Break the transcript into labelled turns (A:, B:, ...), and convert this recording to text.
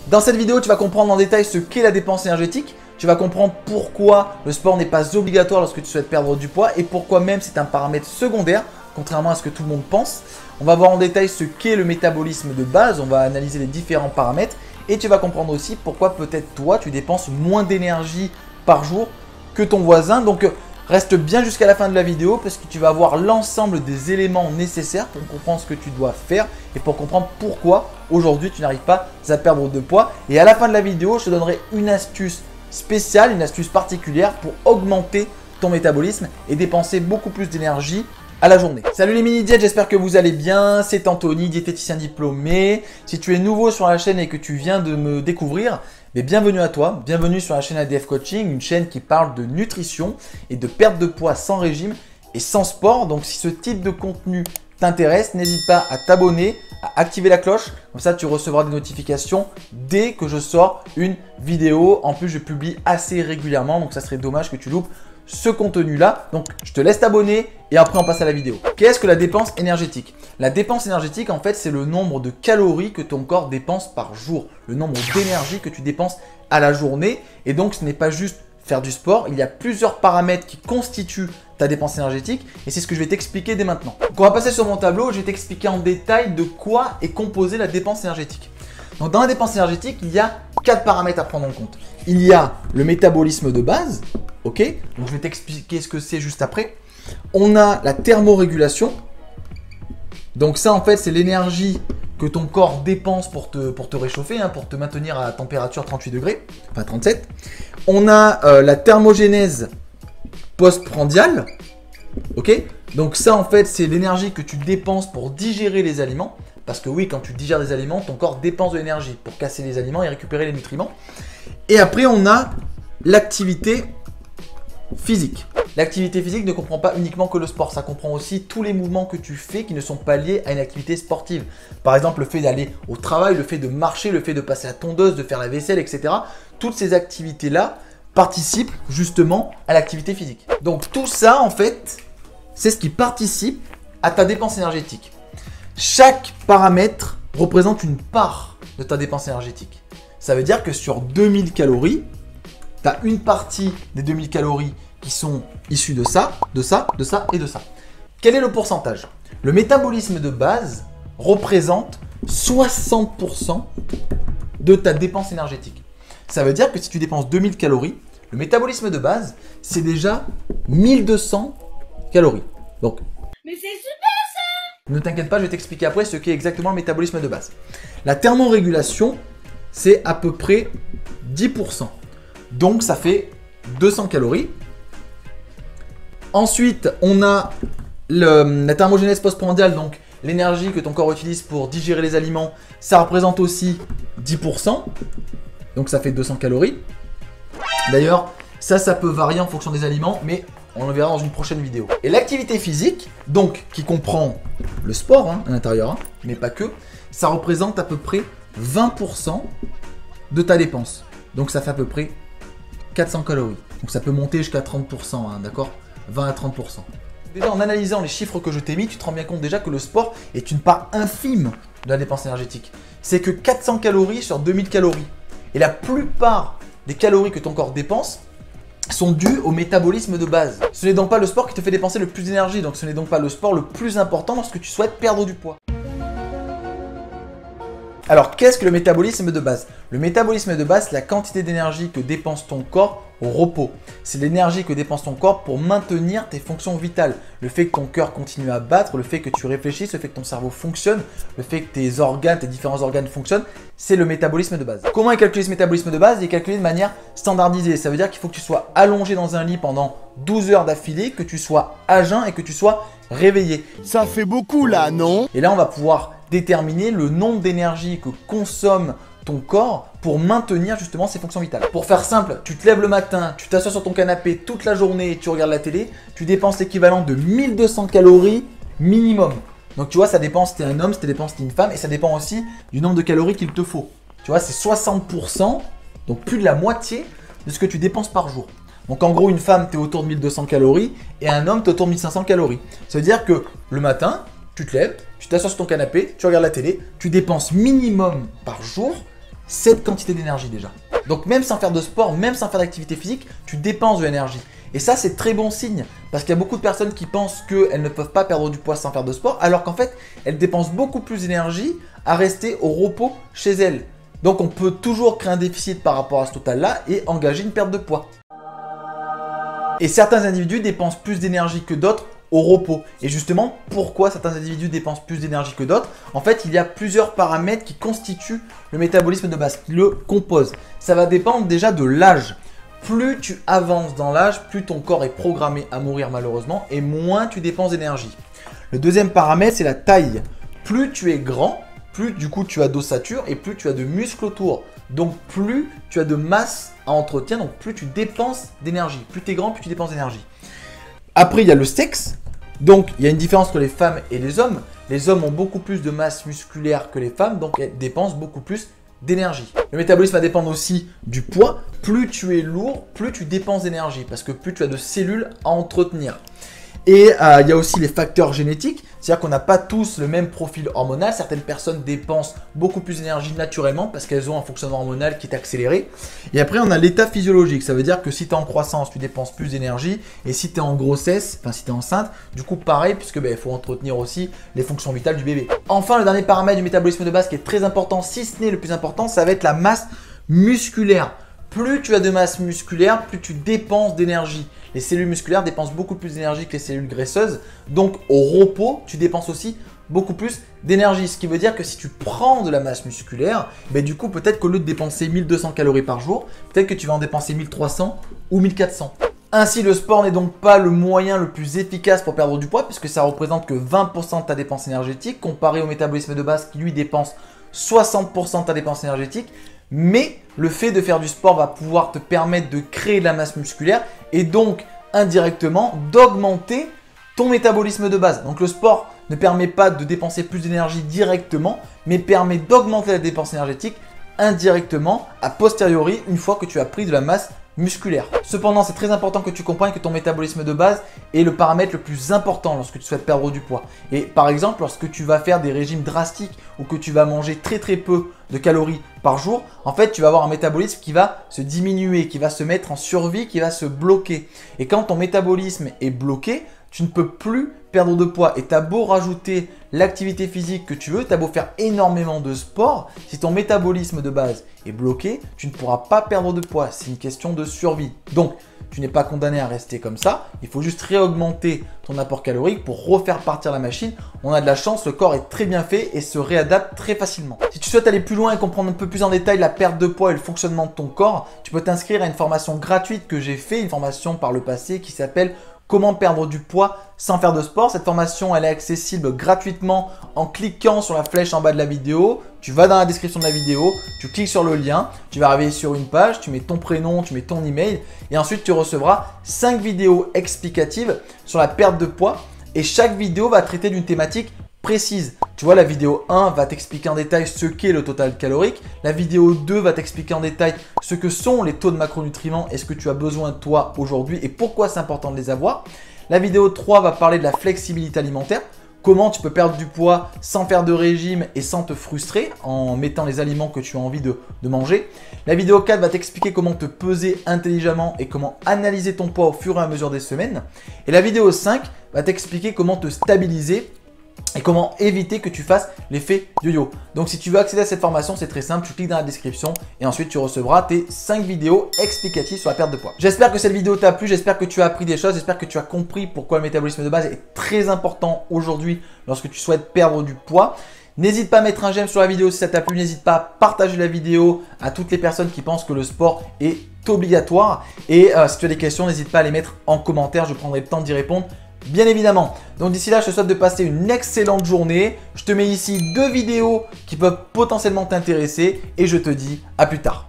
A: Dans cette vidéo, tu vas comprendre en détail ce qu'est la dépense énergétique. Tu vas comprendre pourquoi le sport n'est pas obligatoire lorsque tu souhaites perdre du poids et pourquoi même c'est un paramètre secondaire, contrairement à ce que tout le monde pense. On va voir en détail ce qu'est le métabolisme de base, on va analyser les différents paramètres et tu vas comprendre aussi pourquoi peut-être toi tu dépenses moins d'énergie par jour que ton voisin. Donc reste bien jusqu'à la fin de la vidéo parce que tu vas avoir l'ensemble des éléments nécessaires pour comprendre ce que tu dois faire et pour comprendre pourquoi aujourd'hui tu n'arrives pas à perdre de poids. Et à la fin de la vidéo, je te donnerai une astuce spéciale, une astuce particulière pour augmenter ton métabolisme et dépenser beaucoup plus d'énergie à la journée. Salut les mini-diètes, j'espère que vous allez bien. C'est Anthony, diététicien diplômé. Si tu es nouveau sur la chaîne et que tu viens de me découvrir, bienvenue à toi. Bienvenue sur la chaîne ADF Coaching, une chaîne qui parle de nutrition et de perte de poids sans régime et sans sport. Donc si ce type de contenu t'intéresse, n'hésite pas à t'abonner, à activer la cloche. Comme ça, tu recevras des notifications dès que je sors une vidéo. En plus, je publie assez régulièrement, donc ça serait dommage que tu loupes ce contenu-là. Donc, je te laisse t'abonner et après, on passe à la vidéo. Qu'est-ce que la dépense énergétique? La dépense énergétique, en fait, c'est le nombre de calories que ton corps dépense par jour, le nombre d'énergie que tu dépenses à la journée. Et donc, ce n'est pas juste faire du sport, il y a plusieurs paramètres qui constituent ta dépense énergétique et c'est ce que je vais t'expliquer dès maintenant. Donc on va passer sur mon tableau, je vais t'expliquer en détail de quoi est composée la dépense énergétique. Donc dans la dépense énergétique, il y a 4 paramètres à prendre en compte. Il y a le métabolisme de base, ok? Donc je vais t'expliquer ce que c'est juste après. On a la thermorégulation. Donc ça en fait c'est l'énergie que ton corps dépense pour te réchauffer, pour te maintenir à température 38 degrés, enfin 37. On a la thermogénèse postprandiale, ok? Donc ça en fait c'est l'énergie que tu dépenses pour digérer les aliments. Parce que oui, quand tu digères des aliments, ton corps dépense de l'énergie pour casser les aliments et récupérer les nutriments. Et après on a l'activité physique. L'activité physique ne comprend pas uniquement que le sport, ça comprend aussi tous les mouvements que tu fais qui ne sont pas liés à une activité sportive. Par exemple, le fait d'aller au travail, le fait de marcher, le fait de passer la tondeuse, de faire la vaisselle, etc. Toutes ces activités-là participent justement à l'activité physique. Donc tout ça, en fait, c'est ce qui participe à ta dépense énergétique. Chaque paramètre représente une part de ta dépense énergétique. Ça veut dire que sur 2000 calories, tu as une partie des 2000 calories qui sont issus de ça, de ça, de ça et de ça. Quel est le pourcentage? Le métabolisme de base représente 60% de ta dépense énergétique. Ça veut dire que si tu dépenses 2000 calories, le métabolisme de base, c'est déjà 1200 calories. Donc,
B: mais c'est super ça!
A: Ne t'inquiète pas, je vais t'expliquer après ce qu'est exactement le métabolisme de base. La thermorégulation, c'est à peu près 10%. Donc, ça fait 200 calories. Ensuite, on a la thermogénèse postprandiale, donc l'énergie que ton corps utilise pour digérer les aliments, ça représente aussi 10%, donc ça fait 200 calories. D'ailleurs, ça peut varier en fonction des aliments, mais on le verra dans une prochaine vidéo. Et l'activité physique, donc qui comprend le sport à l'intérieur, mais pas que, ça représente à peu près 20% de ta dépense. Donc ça fait à peu près 400 calories. Donc ça peut monter jusqu'à 30%, d'accord ? 20 à 30%. Déjà en analysant les chiffres que je t'ai mis, tu te rends bien compte déjà que le sport est une part infime de la dépense énergétique. C'est que 400 calories sur 2000 calories. Et la plupart des calories que ton corps dépense sont dues au métabolisme de base. Ce n'est donc pas le sport qui te fait dépenser le plus d'énergie, donc ce n'est donc pas le sport le plus important lorsque tu souhaites perdre du poids. Alors, qu'est-ce que le métabolisme de base? Le métabolisme de base, c'est la quantité d'énergie que dépense ton corps au repos. C'est l'énergie que dépense ton corps pour maintenir tes fonctions vitales. Le fait que ton cœur continue à battre, le fait que tu réfléchisses, le fait que ton cerveau fonctionne, le fait que tes organes, tes différents organes fonctionnent, c'est le métabolisme de base. Comment est calculé ce métabolisme de base? Il est calculé de manière standardisée. Ça veut dire qu'il faut que tu sois allongé dans un lit pendant 12 heures d'affilée, que tu sois à jeun et que tu sois réveillé.
C: Ça fait beaucoup là, non?
A: Et là, on va pouvoir déterminer le nombre d'énergie que consomme ton corps pour maintenir justement ses fonctions vitales. Pour faire simple, tu te lèves le matin, tu t'assois sur ton canapé toute la journée et tu regardes la télé, tu dépenses l'équivalent de 1200 calories minimum. Donc tu vois, ça dépend si tu es un homme, si tu dépend si tu es une femme et ça dépend aussi du nombre de calories qu'il te faut. Tu vois, c'est 60%, donc plus de la moitié de ce que tu dépenses par jour. Donc en gros, une femme, tu es autour de 1200 calories et un homme, tu es autour de 1500 calories. Ça veut dire que le matin, tu te lèves, tu t'assois sur ton canapé, tu regardes la télé, tu dépenses minimum par jour cette quantité d'énergie déjà. Donc même sans faire de sport, même sans faire d'activité physique, tu dépenses de l'énergie. Et ça, c'est très bon signe parce qu'il y a beaucoup de personnes qui pensent qu'elles ne peuvent pas perdre du poids sans faire de sport, alors qu'en fait, elles dépensent beaucoup plus d'énergie à rester au repos chez elles. Donc on peut toujours créer un déficit par rapport à ce total-là et engager une perte de poids. Et certains individus dépensent plus d'énergie que d'autres au repos. Et justement, pourquoi certains individus dépensent plus d'énergie que d'autres? En fait, il y a plusieurs paramètres qui constituent le métabolisme de base, qui le composent. Ça va dépendre déjà de l'âge. Plus tu avances dans l'âge, plus ton corps est programmé à mourir malheureusement et moins tu dépenses d'énergie. Le deuxième paramètre, c'est la taille. Plus tu es grand, plus du coup tu as d'ossature et plus tu as de muscles autour. Donc plus tu as de masse à entretien, donc plus tu dépenses d'énergie. Plus tu es grand, plus tu dépenses d'énergie. Après, il y a le sexe. Donc, il y a une différence entre les femmes et les hommes. Les hommes ont beaucoup plus de masse musculaire que les femmes, donc elles dépensent beaucoup plus d'énergie. Le métabolisme va dépendre aussi du poids. Plus tu es lourd, plus tu dépenses d'énergie parce que plus tu as de cellules à entretenir. Et il y a aussi les facteurs génétiques, c'est-à-dire qu'on n'a pas tous le même profil hormonal. Certaines personnes dépensent beaucoup plus d'énergie naturellement parce qu'elles ont un fonctionnement hormonal qui est accéléré. Et après, on a l'état physiologique, ça veut dire que si tu es en croissance, tu dépenses plus d'énergie. Et si tu es en grossesse, enfin si tu es enceinte, du coup pareil, puisque il faut entretenir aussi les fonctions vitales du bébé. Enfin, le dernier paramètre du métabolisme de base qui est très important, si ce n'est le plus important, ça va être la masse musculaire. Plus tu as de masse musculaire, plus tu dépenses d'énergie. Les cellules musculaires dépensent beaucoup plus d'énergie que les cellules graisseuses. Donc au repos, tu dépenses aussi beaucoup plus d'énergie. Ce qui veut dire que si tu prends de la masse musculaire, du coup peut-être qu'au lieu de dépenser 1200 calories par jour, peut-être que tu vas en dépenser 1300 ou 1400. Ainsi, le sport n'est donc pas le moyen le plus efficace pour perdre du poids puisque ça représente que 20% de ta dépense énergétique comparé au métabolisme de base qui lui dépense 60% de ta dépense énergétique. Mais le fait de faire du sport va pouvoir te permettre de créer de la masse musculaire et donc indirectement d'augmenter ton métabolisme de base. Donc le sport ne permet pas de dépenser plus d'énergie directement, mais permet d'augmenter la dépense énergétique indirectement a posteriori une fois que tu as pris de la masse musculaire. Cependant, c'est très important que tu comprennes que ton métabolisme de base est le paramètre le plus important lorsque tu souhaites perdre du poids. Et par exemple, lorsque tu vas faire des régimes drastiques ou que tu vas manger très peu de calories par jour, en fait, tu vas avoir un métabolisme qui va se diminuer, qui va se mettre en survie, qui va se bloquer. Et quand ton métabolisme est bloqué, tu ne peux plus perdre de poids. Et tu as beau rajouter l'activité physique que tu veux, tu as beau faire énormément de sport, si ton métabolisme de base est bloqué, tu ne pourras pas perdre de poids. C'est une question de survie. Donc, tu n'es pas condamné à rester comme ça. Il faut juste réaugmenter ton apport calorique pour refaire partir la machine. On a de la chance, le corps est très bien fait et se réadapte très facilement. Si tu souhaites aller plus loin et comprendre un peu plus en détail la perte de poids et le fonctionnement de ton corps, tu peux t'inscrire à une formation gratuite que j'ai fait, une formation par le passé qui s'appelle Comment perdre du poids sans faire de sport. Cette formation, elle est accessible gratuitement en cliquant sur la flèche en bas de la vidéo. Tu vas dans la description de la vidéo, tu cliques sur le lien, tu vas arriver sur une page, tu mets ton prénom, tu mets ton email et ensuite tu recevras 5 vidéos explicatives sur la perte de poids et chaque vidéo va traiter d'une thématique précise. Tu vois, la vidéo 1 va t'expliquer en détail ce qu'est le total calorique. La vidéo 2 va t'expliquer en détail ce que sont les taux de macronutriments et ce que tu as besoin de toi aujourd'hui et pourquoi c'est important de les avoir. La vidéo 3 va parler de la flexibilité alimentaire. Comment tu peux perdre du poids sans faire de régime et sans te frustrer en mettant les aliments que tu as envie de manger. La vidéo 4 va t'expliquer comment te peser intelligemment et comment analyser ton poids au fur et à mesure des semaines. Et la vidéo 5 va t'expliquer comment te stabiliser et comment éviter que tu fasses l'effet yo-yo. Donc si tu veux accéder à cette formation, c'est très simple, tu cliques dans la description et ensuite tu recevras tes 5 vidéos explicatives sur la perte de poids. J'espère que cette vidéo t'a plu, j'espère que tu as appris des choses, j'espère que tu as compris pourquoi le métabolisme de base est très important aujourd'hui lorsque tu souhaites perdre du poids. N'hésite pas à mettre un j'aime sur la vidéo si ça t'a plu, n'hésite pas à partager la vidéo à toutes les personnes qui pensent que le sport est obligatoire. Et si tu as des questions, n'hésite pas à les mettre en commentaire, je prendrai le temps d'y répondre. Bien évidemment. Donc d'ici là, je te souhaite de passer une excellente journée. Je te mets ici 2 vidéos qui peuvent potentiellement t'intéresser et je te dis à plus tard.